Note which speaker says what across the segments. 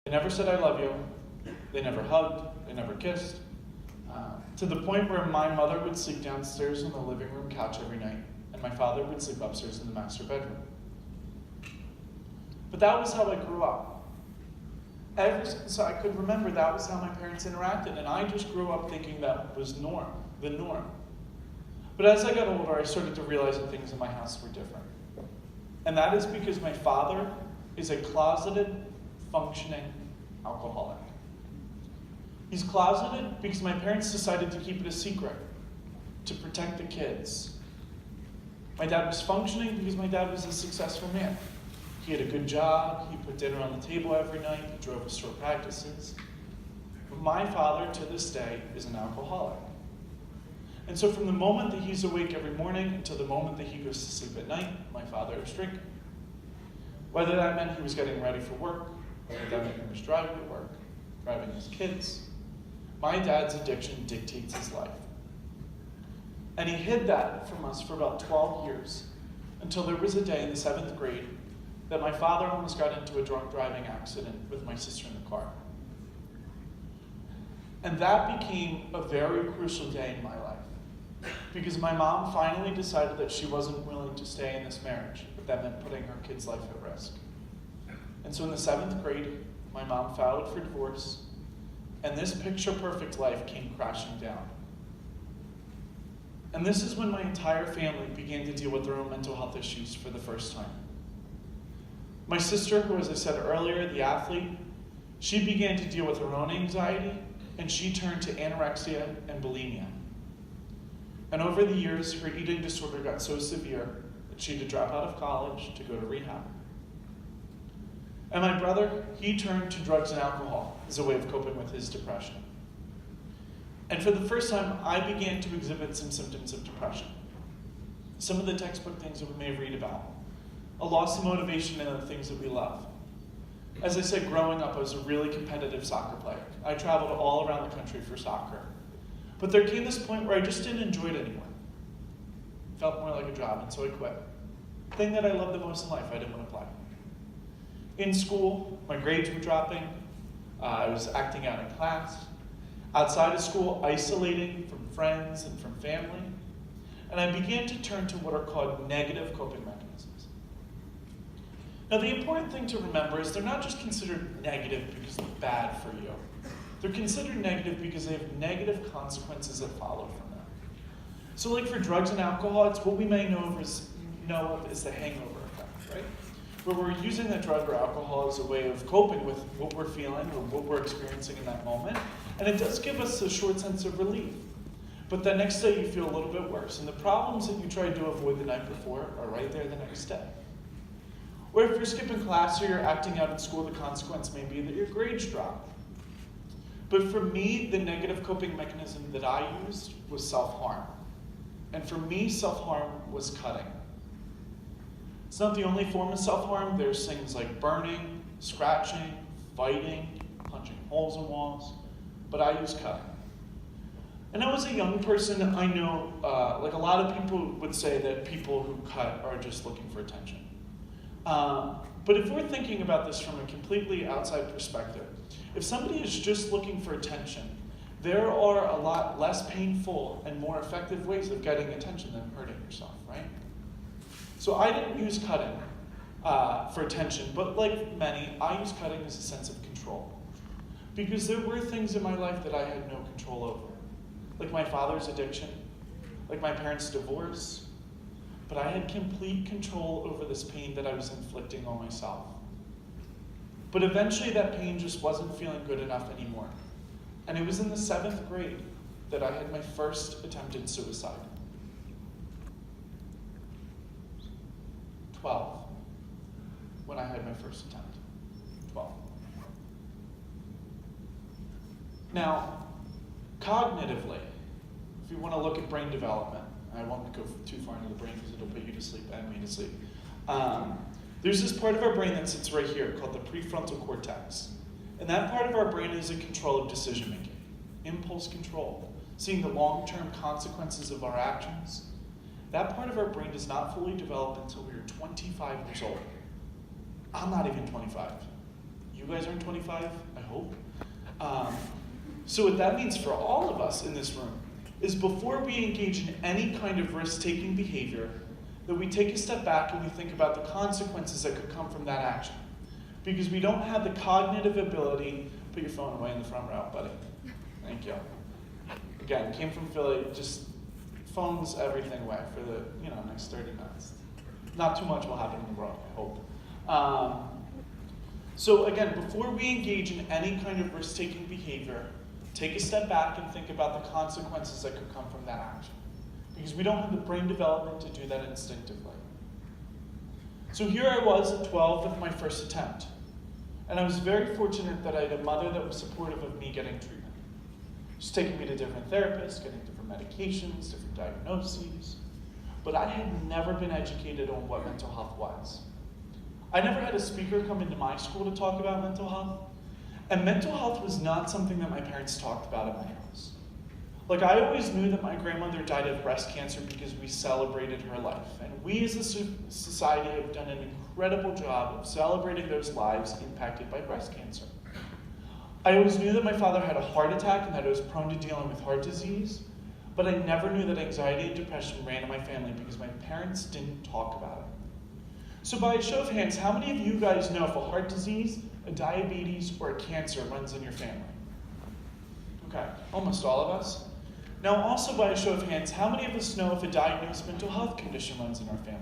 Speaker 1: They never said I love you. They never hugged. They never kissed. To the point where my mother would sleep downstairs on the living room couch every night, and my father would sleep upstairs in the master bedroom. But that was how I grew up. Ever since I could remember, that was how my parents interacted, and I just grew up thinking that was the norm. But as I got older, I started to realize that things in my house were different. And that is because my father is a closeted, functioning alcoholic. He's closeted because my parents decided to keep it a secret, to protect the kids. My dad was functioning because my dad was a successful man. He had a good job, he put dinner on the table every night, he drove us to our practices. But my father, to this day, is an alcoholic. And so from the moment that he's awake every morning until the moment that he goes to sleep at night, my father was drinking. Whether that meant he was getting ready for work, whether that meant he was driving to work, driving his kids, my dad's addiction dictates his life. And he hid that from us for about 12 years, until there was a day in the 7th grade that my father almost got into a drunk driving accident with my sister in the car. And that became a very crucial day in my life, because my mom finally decided that she wasn't willing to stay in this marriage, but that meant putting her kid's life at risk. And so in the 7th grade, my mom filed for divorce, and this picture-perfect life came crashing down. And this is when my entire family began to deal with their own mental health issues for the first time. My sister, who, as I said earlier, the athlete, she began to deal with her own anxiety, and she turned to anorexia and bulimia. And over the years, her eating disorder got so severe that she had to drop out of college to go to rehab. And my brother, he turned to drugs and alcohol as a way of coping with his depression. And for the first time, I began to exhibit some symptoms of depression. Some of the textbook things that we may read about. A loss of motivation in the things that we love. As I said, growing up, I was a really competitive soccer player. I traveled all around the country for soccer. But there came this point where I just didn't enjoy it anymore. It felt more like a job, and so I quit. The thing that I loved the most in life, I didn't want to play. In school, my grades were dropping. I was acting out in class. Outside of school, isolating from friends and from family. And I began to turn to what are called negative coping mechanisms. Now, the important thing to remember is they're not just considered negative because they're bad for you. They're considered negative because they have negative consequences that follow from them. So like for drugs and alcohol, it's what we may know of as the hangover effect, right? Where we're using that drug or alcohol as a way of coping with what we're feeling or what we're experiencing in that moment. And it does give us a short sense of relief. But the next day you feel a little bit worse. And the problems that you tried to avoid the night before are right there the next day. Or if you're skipping class or you're acting out in school, the consequence may be that your grades drop. But for me, the negative coping mechanism that I used was self-harm. And for me, self-harm was cutting. It's not the only form of self-harm. There's things like burning, scratching, fighting, punching holes in walls. But I use cutting. And I was a young person. I know, like a lot of people would say that people who cut are just looking for attention. But if we're thinking about this from a completely outside perspective, if somebody is just looking for attention, there are a lot less painful and more effective ways of getting attention than hurting yourself, right? So I didn't use cutting for attention, but like many, I used cutting as a sense of control. Because there were things in my life that I had no control over. Like my father's addiction, like my parents' divorce. But I had complete control over this pain that I was inflicting on myself. But eventually that pain just wasn't feeling good enough anymore. And it was in the 7th grade that I had my first attempted suicide. 12, when I had my first attempt. 12. Now, cognitively, if you want to look at brain development, I won't go too far into the brain because it'll put you to sleep and me to sleep. There's this part of our brain that sits right here called the prefrontal cortex. And that part of our brain is in control of decision making, impulse control, seeing the long-term consequences of our actions. That part of our brain does not fully develop until we are 25 years old. I'm not even 25. You guys aren't 25, I hope. So what that means for all of us in this room is before we engage in any kind of risk-taking behavior, that we take a step back and we think about the consequences that could come from that action. Because we don't have the cognitive ability. Put your phone away in the front row, buddy. Thank you. Again, came from Philly, just phones everything away for the next 30 minutes. Not too much will happen in the world, I hope. So again, before we engage in any kind of risk-taking behavior, take a step back and think about the consequences that could come from that action. Because we don't have the brain development to do that instinctively. So here I was at 12 with my first attempt. And I was very fortunate that I had a mother that was supportive of me getting treatment. She's taking me to different therapists, getting different medications, different diagnoses. But I had never been educated on what mental health was. I never had a speaker come into my school to talk about mental health. And mental health was not something that my parents talked about at my house. Like, I always knew that my grandmother died of breast cancer because we celebrated her life. And we as a society have done an incredible job of celebrating those lives impacted by breast cancer. I always knew that my father had a heart attack and that I was prone to dealing with heart disease, but I never knew that anxiety and depression ran in my family because my parents didn't talk about it. So by a show of hands, how many of you guys know if a heart disease, a diabetes, or a cancer runs in your family? Okay, almost all of us. Now also by a show of hands, how many of us know if a diagnosed mental health condition runs in our family?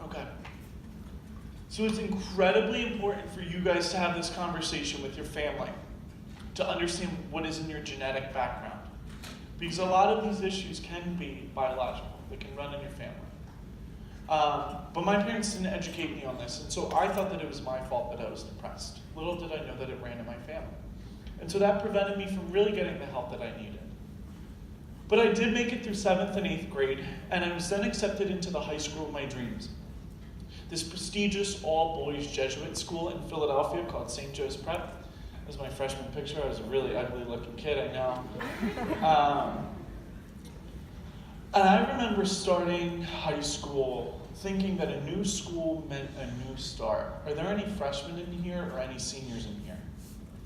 Speaker 1: Okay. So it's incredibly important for you guys to have this conversation with your family, to understand what is in your genetic background. Because a lot of these issues can be biological. They can run in your family. But my parents didn't educate me on this, and so I thought that it was my fault that I was depressed. Little did I know that it ran in my family. And so that prevented me from really getting the help that I needed. But I did make it through 7th and 8th grade, and I was then accepted into the high school of my dreams. This prestigious all-boys Jesuit school in Philadelphia called St. Joe's Prep. That was my freshman picture. I was a really ugly-looking kid, I know. And I remember starting high school thinking that a new school meant a new start. Are there any freshmen in here or any seniors in here?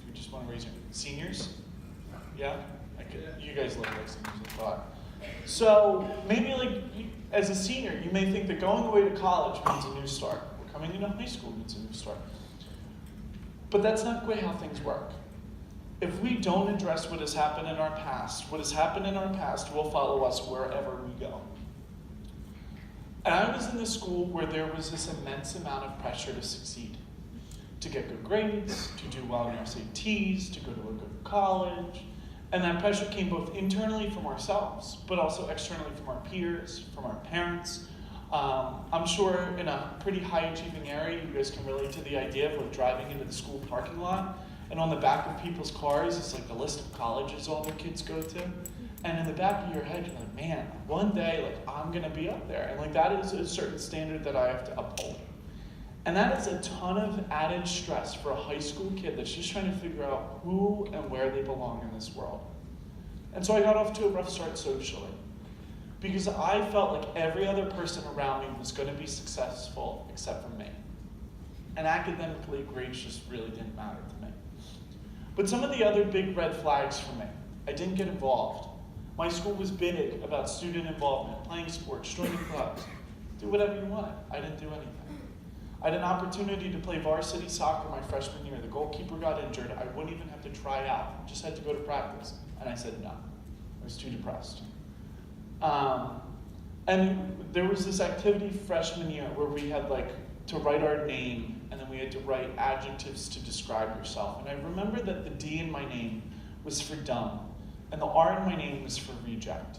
Speaker 1: If you just want to raise your hand. Seniors? Yeah? You guys look like seniors, I thought. So maybe as a senior, you may think that going away to college means a new start. Or coming into high school means a new start. But that's not quite how things work. If we don't address what has happened in our past, what has happened in our past will follow us wherever we go. And I was in this school where there was this immense amount of pressure to succeed, to get good grades, to do well in our SATs, to go to a good college. And that pressure came both internally from ourselves, but also externally from our peers, from our parents. I'm sure in a pretty high-achieving area, you guys can relate to the idea of driving into the school parking lot, and on the back of people's cars is the list of colleges all the kids go to. And in the back of your head, you're like, man, one day, I'm gonna be up there. And that is a certain standard that I have to uphold. And that is a ton of added stress for a high school kid that's just trying to figure out who and where they belong in this world. And so I got off to a rough start socially, because I felt like every other person around me was gonna be successful except for me. And academically, grades just really didn't matter to me. But some of the other big red flags for me, I didn't get involved. My school was big about student involvement, playing sports, joining clubs. Do whatever you wanted. I didn't do anything. I had an opportunity to play varsity soccer my freshman year. The goalkeeper got injured. I wouldn't even have to try out. Just had to go to practice. And I said no. I was too depressed. And there was this activity freshman year where we had to write our name, and then we had to write adjectives to describe yourself. And I remember that the D in my name was for dumb, and the R in my name was for reject.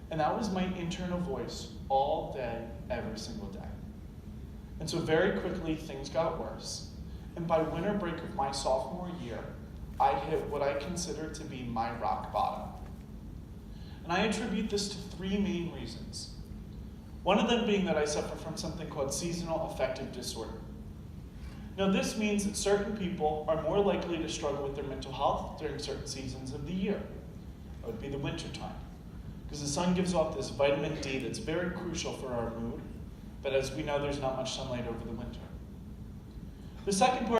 Speaker 1: And that was my internal voice all day, every single day. And so very quickly, things got worse. And by winter break of my sophomore year, I hit what I consider to be my rock bottom. And I attribute this to 3 main reasons. One of them being that I suffer from something called seasonal affective disorder. Now this means that certain people are more likely to struggle with their mental health during certain seasons of the year. That would be the winter time, because the sun gives off this vitamin D that's very crucial for our mood, but as we know, there's not much sunlight over the winter. The second part